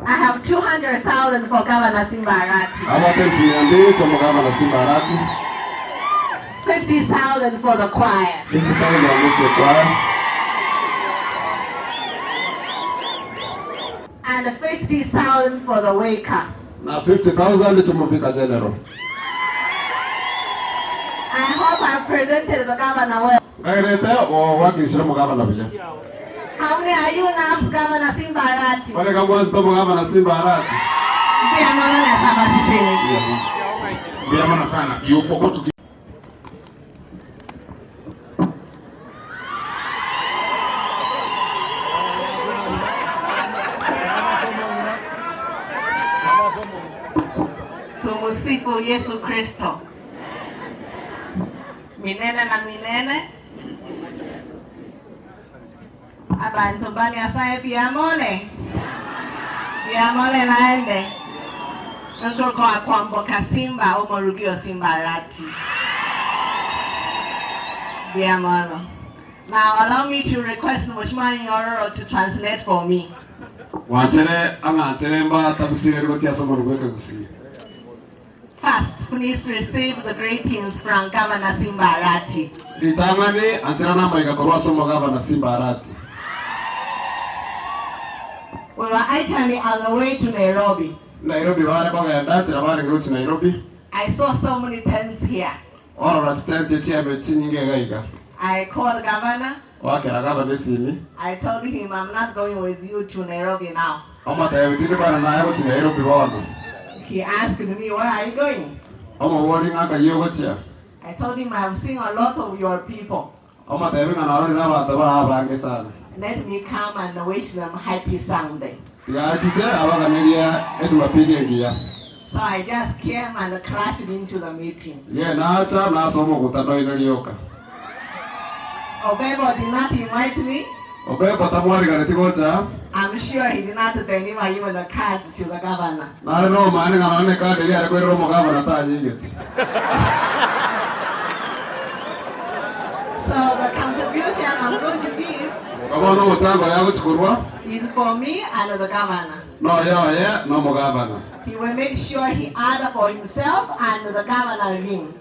I have 200,000 for Governor Simba Arati. 50,000 for the choir. 50,000 for choir. And 50,000 for the waker. Na 50,000 tumufika general. I hope I presented the governor well. How many are you now, Governor Simba Arati? You forgot to give. Tumusifu Yesu Kristo. Milele na milele. Abantu bani asaye biamone. Biamone naende. Nko kwa kwamboka Simba umorugio Simba Arati. Biamone. Now allow me to request Mheshimiwa Nyoro to translate for me. First, please receive the greetings from Governor Simba Arati. We were actually on the way to Nairobi. I saw so many tents here. I called the governor. I told him I'm not going with you to Nairobi now. He asked me, where are you going? I told him I've seen a lot of your people. Let me come and wish them happy Sunday. So I just came and crashed into the meeting. Obebo did not invite me. I'm sure he did not deliver even the cards to the governor. So the contribution I'm going to give is for me and the governor. He will make sure he adds for himself and the governor him.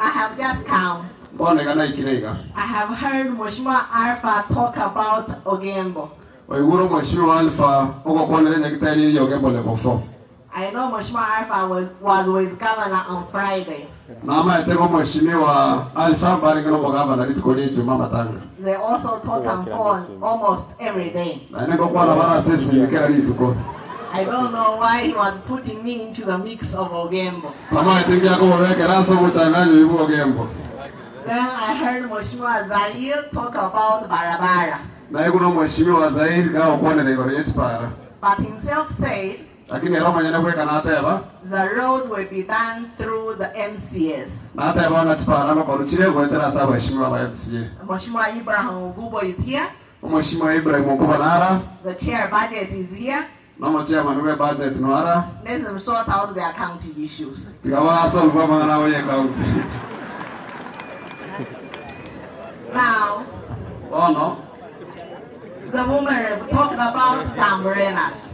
I have just come. I have heard Mheshimiwa Alpha talk about Ogembo. I know Mheshimiwa Alpha was with governor on Friday. They also talk on phone almost every day. I don't know why he was putting me into the mix of Ogembo. Then I heard Mheshimiwa Zaire talk about Barabara. But himself said the road will be done through the MCS. Mheshimiwa Ibrahim Ngubo is here. The chair budget is here. Let them sort out their county issues. Now, the woman talked about the umbrellas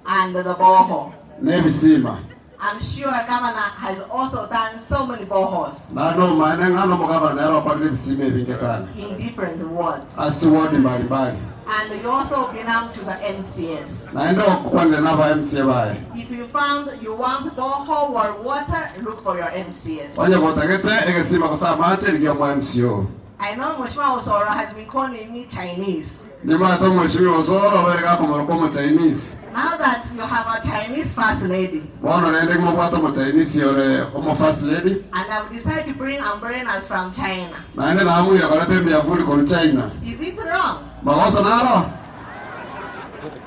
and the borehole. I'm sure governor has also done so many boreholes in different wards. And you also belong to the MCS. If you found you want borehole or water, look for your MCS. I know Mheshimiwa Osoro has been calling me Chinese. Now that you have a Chinese first lady, and I've decided to bring umbrellas from China, is it wrong?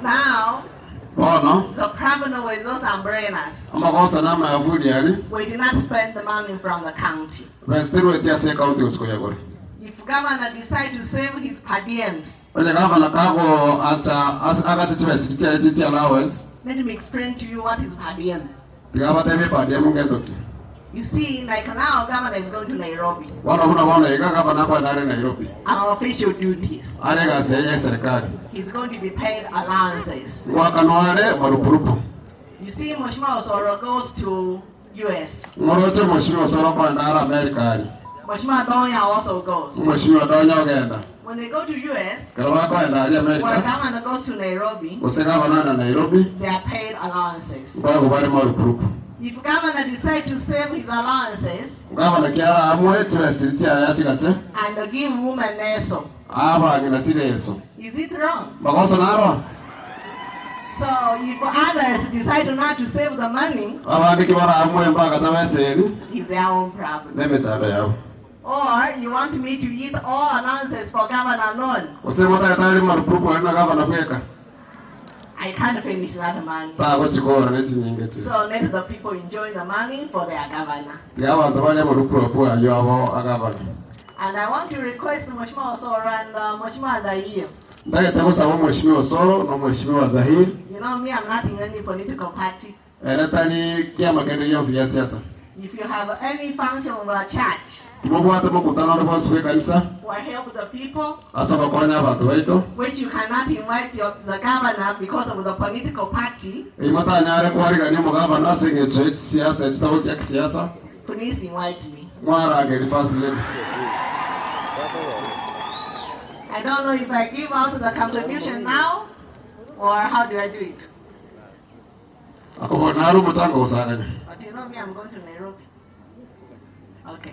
Now, the problem with those umbrellas, we did not spend the money from the county. If governor decides to save his per diems, let me explain to you what is per diem. Per diem You see, like now, governor is going to Nairobi. Nairobi. Our official duties. He's going to be paid allowances. You see, Mheshimiwa Osoro goes to US. Mheshimiwa Donya also goes. When they go to US, when governor goes to Nairobi, they are paid allowances. If governor decides to save his allowances and give women ESO, is it wrong? So if others decide not to save the money, it's their own problem. Or you want me to eat all allowances for governor alone? I can't finish that money. So let the people enjoy the money for their governor. And I want to request Mheshimiwa Osoro and Mheshimiwa Zahir. You know me, I'm not in any political party. If you have any function of a church or help the people, which you cannot invite the governor because of the political party, please invite me. I don't know if I give out the contribution now or how do I do it. But you know me, I'm going to Nairobi. Okay.